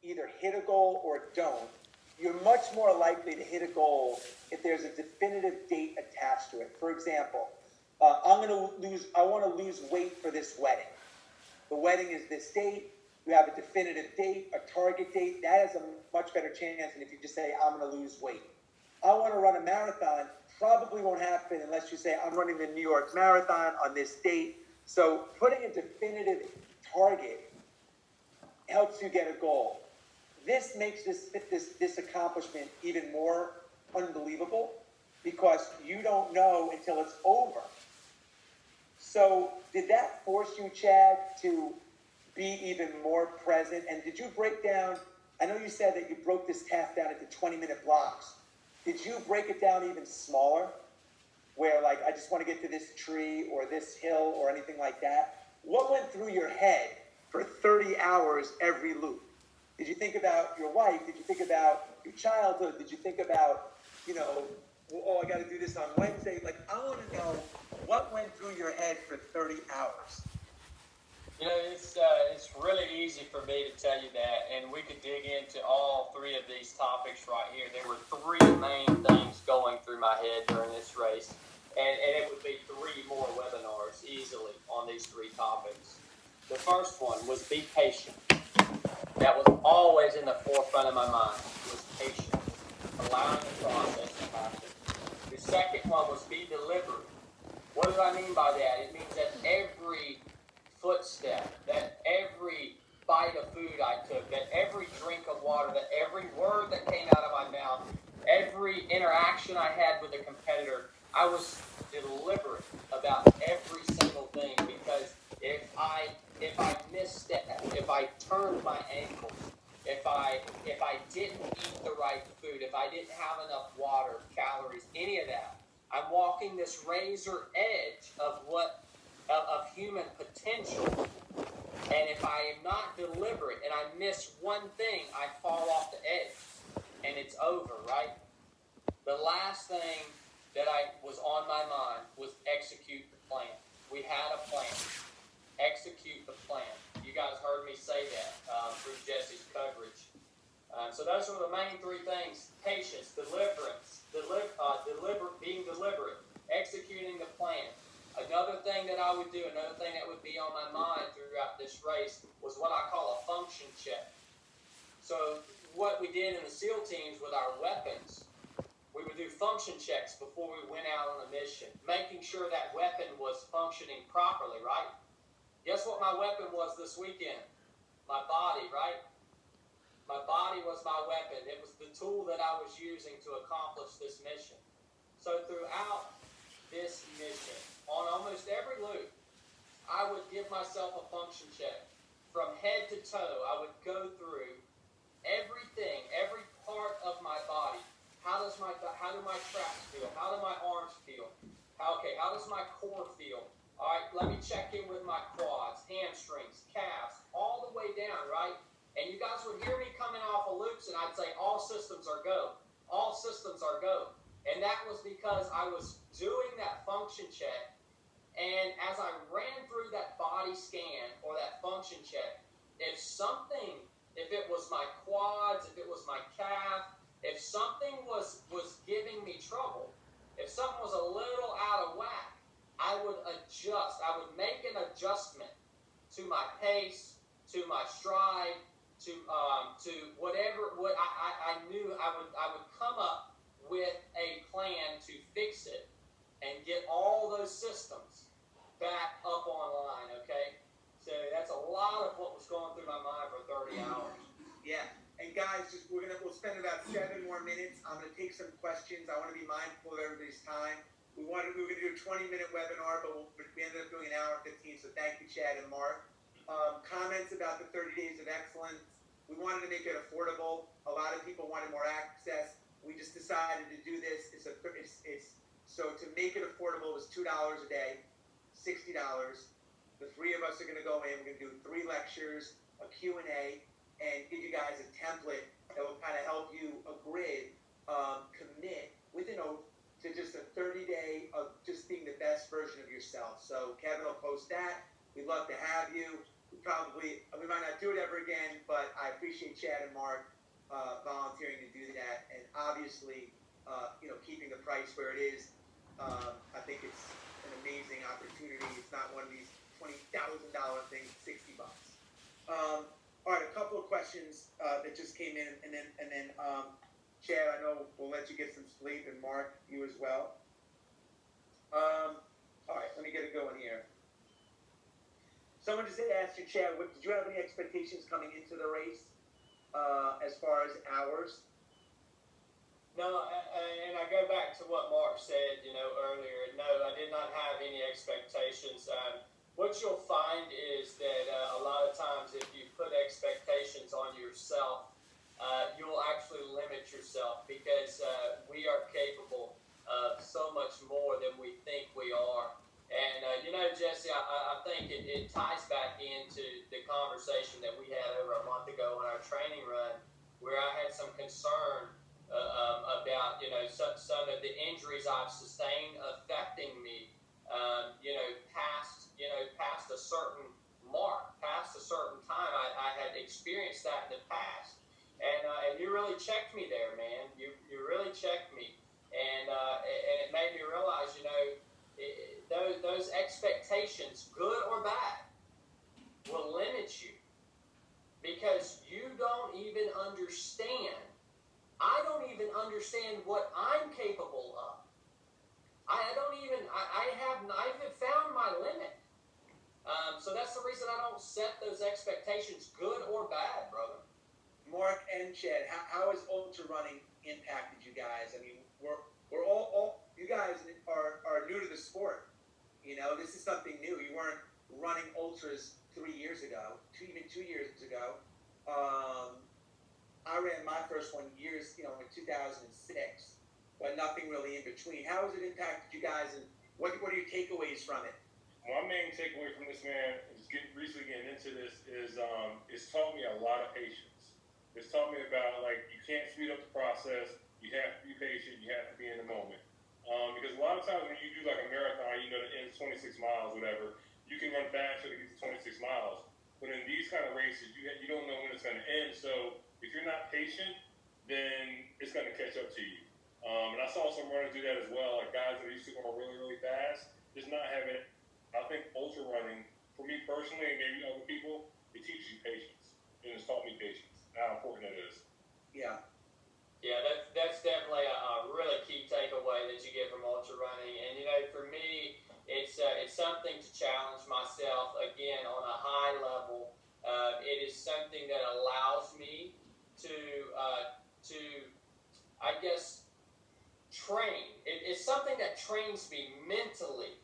either hit a goal or don't, you're much more likely to hit a goal if there's a definitive date attached to it. For example, I want to lose weight for this wedding. The wedding is this date. You have a definitive date, a target date. That has a much better chance than if you just say, I'm going to lose weight. I want to run a marathon. Probably won't happen unless you say, I'm running the New York Marathon on this date. So putting a definitive target helps you get a goal. This makes this accomplishment even more unbelievable because you don't know until it's over. So did that force you, Chad, to be even more present? And did you break down, I know you said that you broke this task down into 20-minute blocks. Did you break it down even smaller? Where like, I just want to get to this tree or this hill or anything like that? What went through your head for 30 hours every loop? Did you think about your wife? Did you think about your childhood? Did you think about, oh, I got to do this on Wednesday? Like, I want to know what went through your head for 30 hours. It's really easy for me to tell you that, and we could dig into all three of these topics right here. There were three main things going through my head during this race, and it would be 3 more webinars easily on these 3 topics. The first one was be patient. That was always in the forefront of my mind, was patience, allowing the process to happen. The second one was be deliberate. What do I mean by that? It means that every footstep, that every bite of food I took, that every drink of water, that every word that came out of my mouth, every interaction I had with a competitor, I was deliberate about every single thing, because if I misstepped, if I turned my ankle, if I didn't eat the right food, if I didn't have enough water, calories, any of that, I'm walking this razor edge of human potential. And if I am not deliberate and I miss one thing, I fall off the edge and it's over, right? The last thing that was on my mind was execute the plan. We had a plan. Execute the plan. You guys heard me say that through Jesse's coverage. So those are the main 3 things: patience, deliverance, being deliberate, executing the plan. Another thing that I would do, another thing that would be on my mind throughout this race was what I call a function check. So what we did in the SEAL teams with our weapons, we would do function checks before we went out on a mission, making sure that weapon was functioning properly, right? Guess what my weapon was this weekend? My body, right? My body was my weapon. It was the tool that I was using to accomplish this mission. So throughout this mission, on almost every loop, I would give myself a function check. From head to toe, I would go through everything, every part of my body. How do my traps feel? How do my arms feel? How does my core feel? All right, let me check in with my quads, hamstrings, calves, all the way down, right? And you guys would hear me coming off of loops, and I'd say, all systems are go. All systems are go. And that was because I was doing that function check, and as I ran through that body scan or that function check, if it was my quads, if it was my calf, if something was giving me trouble, if something was a little out of whack, I would adjust. I would make an adjustment to my pace, to my stride, to whatever. What I knew I would come up with a plan to fix it and get all those systems back up online. Okay, so that's a lot of what was going through my mind for 30 hours. Yeah. And guys, we'll spend about 7 more minutes. I'm gonna take some questions. I want to be mindful of everybody's time. We were gonna do a 20-minute webinar, but we ended up doing an hour and 15. So thank you, Chad and Mark. Comments about the 30 days of excellence. We wanted to make it affordable. A lot of people wanted more access. We just decided to do this. So to make it affordable, it was $2 a day, $60. The 3 of us are gonna go in. We're gonna do 3 lectures, a Q&A, and give you guys a template that will kind of help you, a grid, commit with an oath to just a 30-day of just being the best version of yourself. So Kevin will post that. We'd love to have you. We might not do it ever again, but I appreciate appreciate Chad and Mark volunteering to do that, and obviously, keeping the price where it is. I think it's an amazing opportunity. It's not one of these $20,000 things, $60. All right, a couple of questions that just came in, and then Chad, I know we'll let you get some sleep, and Mark, you as well. All right, let me get it going here. Someone just asked you, Chad, did you have any expectations coming into the race as far as hours? No, and I go back to what Mark said, earlier. No, I did not have any expectations. What you'll find is that a lot of times if you put expectations on yourself, you'll actually limit yourself because we are capable of so much more than we think we are. And, Jesse, I think it ties back into the conversation that we had over a month ago on our training run where I had some concern about, some of the injuries I've sustained affecting me, past a certain mark, past a certain time. I had experienced that in the past. And you really checked me there, man. You really checked me. And it made me realize, those expectations, good or bad, will limit you because you don't even understand. I don't even understand what I'm capable of. I haven't found my limit. So that's the reason I don't set those expectations, good or bad, brother. Mark and Chad, how has ultra running impacted you guys? I mean, we're all you guys are new to the sport. This is something new. You weren't running ultras 3 years ago, even 2 years ago. I ran my first one years, in 2006, but nothing really in between. How has it impacted you guys, and what are your takeaways from it? My main takeaway from this, man, is recently getting into this is it's taught me a lot of patience. It's taught me about, you can't speed up the process. You have to be patient. You have to be in the moment. Because a lot of times when you do a marathon, the end's 26 miles, whatever, you can run faster to get to 26 miles. But in these kind of races, you don't know when it's going to end. So if you're not patient, then it's going to catch up to you. And I saw some runners do that as well, guys that used to go really, really fast, just not having it. I think ultra running, for me personally, and maybe other people, it teaches you patience. And it's taught me patience, how important it is. Yeah. Yeah, that's definitely a really key takeaway that you get from ultra running. And, for me, it's something to challenge myself, again, on a high level. It is something that allows me to I guess, train. It's something that trains me mentally.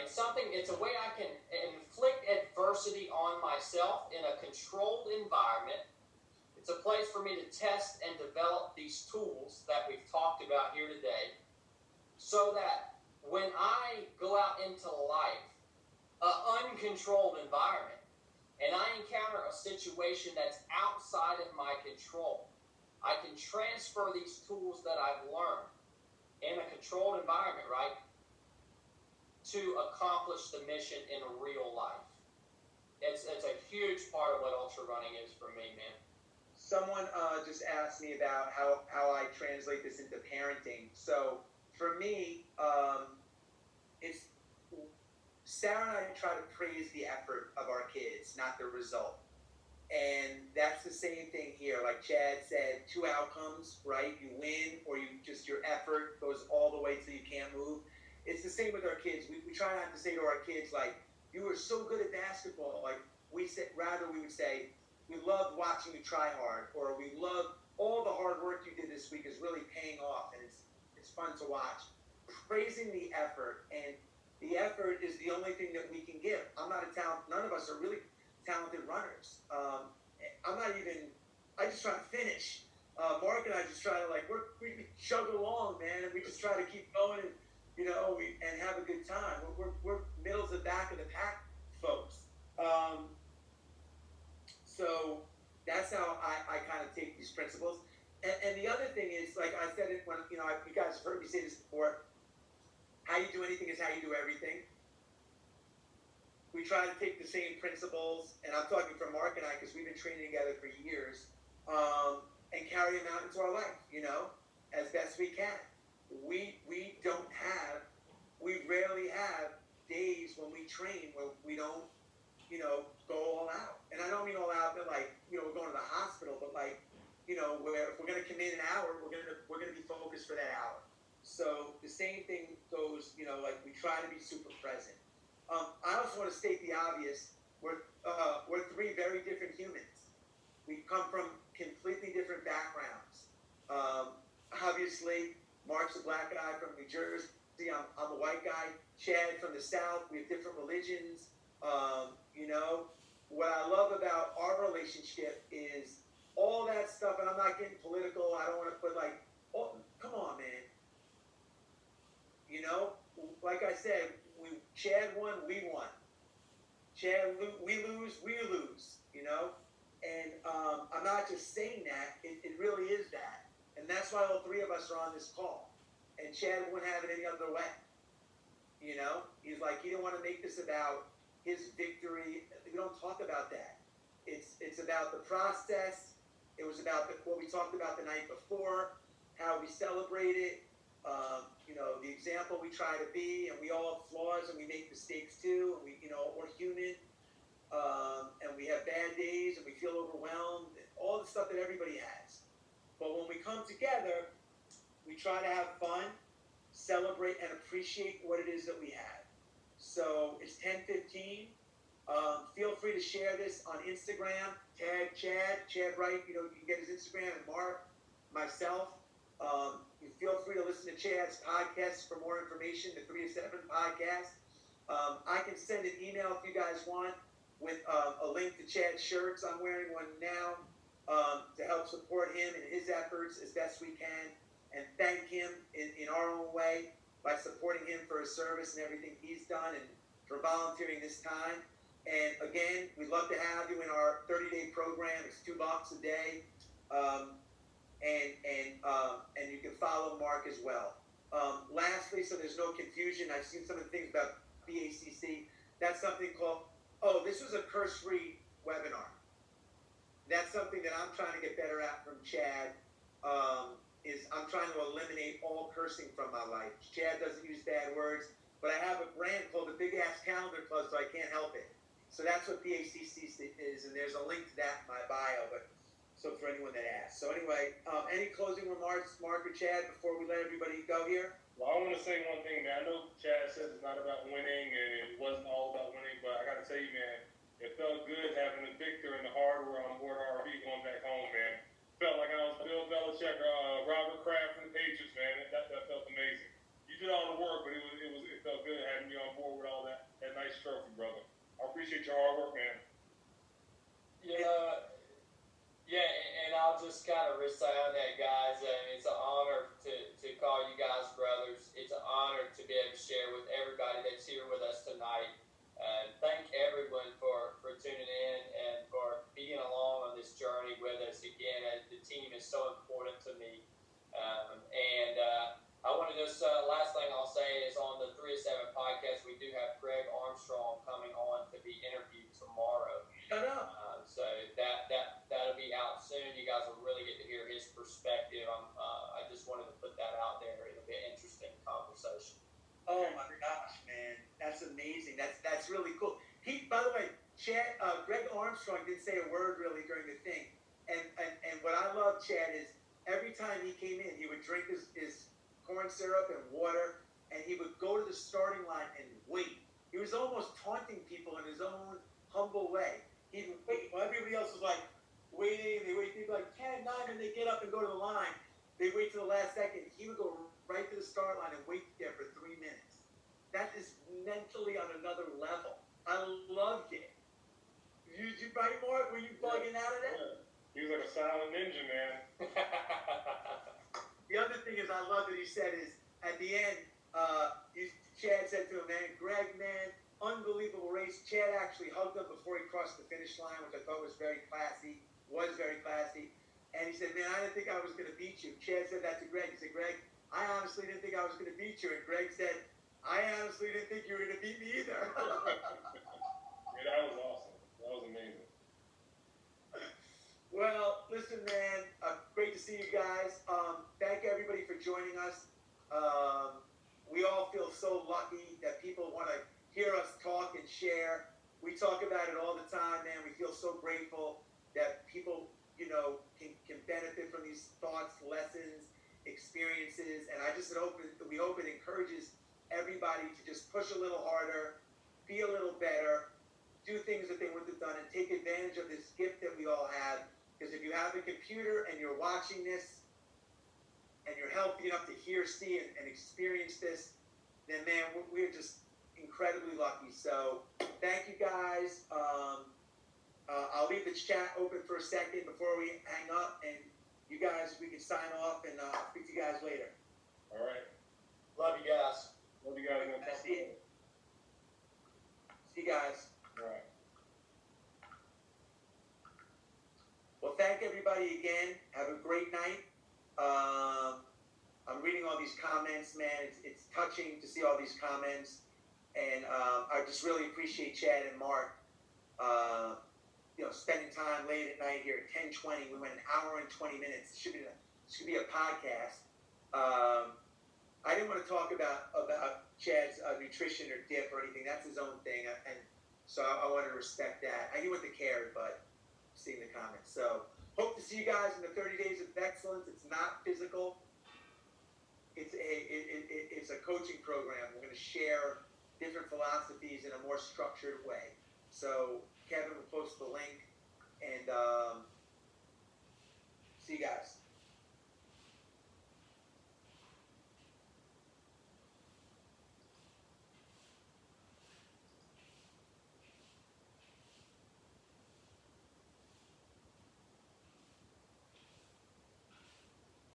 It's a way I can inflict adversity on myself in a controlled environment. It's a place for me to test and develop these tools that we've talked about here today so that when I go out into life, an uncontrolled environment, and I encounter a situation that's outside of my control, I can transfer these tools that I've learned in a controlled environment, right, to accomplish the mission in real life. It's a huge part of what ultra running is for me, man. Someone just asked me about how I translate this into parenting. So for me, it's Sarah and I try to praise the effort of our kids, not the result. And that's the same thing here. Like Chad said, 2 outcomes, right? You win, or your effort goes all the way till you can't move. It's the same with our kids. We try not to say to our kids, you were so good at basketball. We would say, we loved watching you try hard, or we loved all the hard work you did this week is really paying off, and it's fun to watch. Praising the effort, and the effort is the only thing that we can give. I'm not a talent. None of us are really talented runners. I just try to finish. Mark and I just try to we chug along, man, and we just try to keep going and and have a good time. We're middle to back of the pack folks. So that's how I kind of take these principles. And the other thing is, like I said it when you guys have heard me say this before. How you do anything is how you do everything. We try to take the same principles, and I'm talking for Mark and I because we've been training together for years. where if we're going to commit an hour, we're going to be focused for that hour. So the same thing goes, like we try to be super present. I also want to state the obvious. We're three very different humans. We come from completely different backgrounds. Obviously, Mark's a black guy from New Jersey. I'm a white guy. Chad from the South. We have different religions. What I love about our relationship is all that stuff, and I'm not getting political. I don't want to put come on, man. Like I said, Chad won, we won. We lose, we lose. And I'm not just saying that. It really is that, and that's why all three of us are on this call. And Chad wouldn't have it any other way. He's like, he didn't want to make this about his victory. We don't talk about that. It's about the process. It was about what we talked about the night before, how we celebrate it. The example we try to be, and we all have flaws and we make mistakes too, and we're human, and we have bad days and we feel overwhelmed, and all the stuff that everybody has. But when we come together, we try to have fun, celebrate, and appreciate what it is that we have. So it's 10:15. Feel free to share this on Instagram. Tag Chad Wright. You can get his Instagram, and Mark, myself. You feel free to listen to Chad's podcast for more information, the 3 to 7 podcast. I can send an email if you guys want with a link to Chad's shirts. I'm wearing one now to help support him in his efforts as best we can, and thank him in our own way by supporting him for his service and everything he's done and for volunteering this time. And again, we'd love to have you in our 30-day program. It's $2 a day. And you can follow Mark as well. Lastly, so there's no confusion, I've seen some of the things about BACC. That's something called, this was a curse-free webinar. That's something that I'm trying to get better at from Chad. Is I'm trying to eliminate all cursing from my life. Chad doesn't use bad words, but I have a brand called the Big Ass Calendar Club, so I can't help it. So that's what BACC is, and there's a link to that in my bio. But so for anyone that asks. So anyway, any closing remarks, Mark or Chad, before we let everybody go here? Well, I want to say one thing, man. I know Chad says it's not about winning, and it wasn't all about winning, but I got to tell you, man, it felt good having a Victor and the hardware on board RV going back home, man. Felt like I was Bill Belichick, Robert Kraft from the Patriots, man. That felt amazing. You did all the work, but it felt good having you on board with all that nice trophy, brother. I appreciate your hard work, man. Yeah, and I'll just kind of resound that, guys. It's an honor to call you guys brothers. It's an honor to be able to share with everybody that's here with us tonight. And thank everyone for tuning in and for being along on this journey with us. Again, the team is so important to me. I want to just, last thing I'll say is on the 3 to 7 podcast, we do have Greg Armstrong coming on to be interviewed tomorrow. Shut up. So that'll be out soon. You guys will really get to hear his perspective. I just wanted to put that out there. It'll be an interesting conversation. Oh my gosh, man, that's amazing. That's really cool. By the way, Chad, Greg Armstrong didn't say a word really during the thing. And what I love, Chad, is every time he came in, he would drink his corn syrup and water, and he would go to the starting line and wait. He was almost taunting people in his own humble way. He'd wait while everybody else was like waiting. They'd be like 10, 9, and they get up and go to the line. They wait till the last second. He would go right to the start line and wait there for 3 minutes. That is mentally on another level. I loved it. You right, Mark? Were you bugging out of that? Yeah. He was like a silent ninja, man. The other thing is I love that he said is at the end, Chad said to him, man, Greg, man, unbelievable race. Chad actually hugged him before he crossed the finish line, which I thought was very classy. And he said, man, I didn't think I was going to beat you. Chad said that to Greg. He said, Greg, I honestly didn't think I was going to beat you. And Greg said, I honestly didn't think you were going to beat me either. Yeah, that was awesome. That was amazing. Well, listen, man, great to see you guys. Thank everybody for joining us. We all feel so lucky that people want to hear us talk and share. We talk about it all the time, man. We feel so grateful that people, can benefit from these these thoughts, lessons, experiences, and we hope it encourages everybody to just push a little harder, be a little better, do things that they wouldn't have done, and take advantage of this gift that we all have. Because if you have a computer and you're watching this, and you're healthy enough to hear, see, and experience this, then man, we're just incredibly lucky. So thank you guys. I'll leave the chat open for a second before we hang up, and you guys, we can sign off, and I'll speak to you guys later. All right. Love you guys. Love you guys. Man. See you guys. All right. Well, thank everybody again. Have a great night. I'm reading all these comments, man. It's touching to see all these comments, and I just really appreciate Chad and Mark. Spending time late at night here at 10:20. We went an hour and 20 minutes. It should be a podcast. I didn't want to talk about Chad's nutrition or dip or anything. That's his own thing, and so I wanted to respect that. I knew what to care, but seeing the comments. So hope to see you guys in the 30 Days of Excellence. It's not physical. It's a coaching program. We're going to share different philosophies in a more structured way. So Kevin will post the link, and